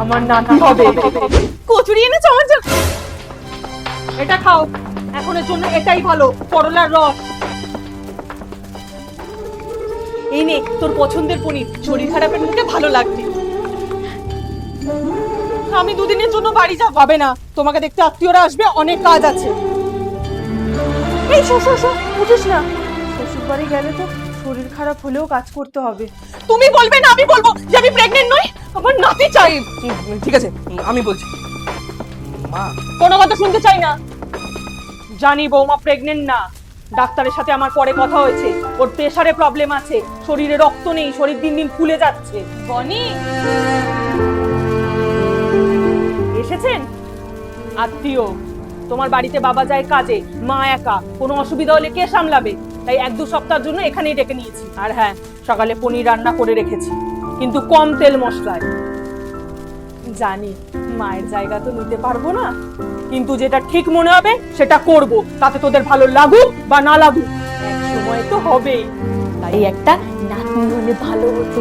আমার নাতি হবে। কচুরি এনেছো আমার জন্য? এটা খাও, এখনের জন্য এটাই ভালো, করলার রস। এই নে তোর পছন্দের পনির, শরীর খারাপের মুখে ভালো লাগবে। আমি দুদিনের জন্য বাড়ি যাব। হবে না, তোমাকে দেখতে আত্মীয়রা আসবে, অনেক কাজ আছে। এই শো শো শো, বুঝিস না, শ্বশুর বাড়ি গেলে তো শরীর খারাপ হলেও কাজ করতে হবে। তুমি বলবে না আমি বলবো যে আমি প্রেগন্যান্ট নই? আমার নাতি চাই। ঠিক আছে, আমি বলছি। মা, কোনো কথা শুনতে চাই না। জানি বৌমা প্রেগন্যান্ট না, ডাক্তারের সাথে আমার পরে কথা হয়েছে, ওর প্রেসারে প্রবলেম আছে, শরীরে রক্ত নেই, শরীর দিন দিন ফুলে যাচ্ছে। বনি এসেছেন? আত্মীয়, তোমার বাড়িতে বাবা যায় কাজে, মা একা, কোনো অসুবিধা হলে কে সামলাবে? তাই 1-2 সপ্তাহের জন্য এখানেই ডেকে নিয়েছি। আর হ্যাঁ, সকালে পনির রান্না করে রেখেছি, কিন্তু কম তেল মশলায়। জানি মায়ের জায়গা তো নিতে পারবো না, কিন্তু যেটা ঠিক মনে হবে সেটা করব, তাতে তোদের ভালো লাগুক বা না লাগুক, এক সময় তো হবেই। তাই একটা নাতনি হলে ভালো হতো।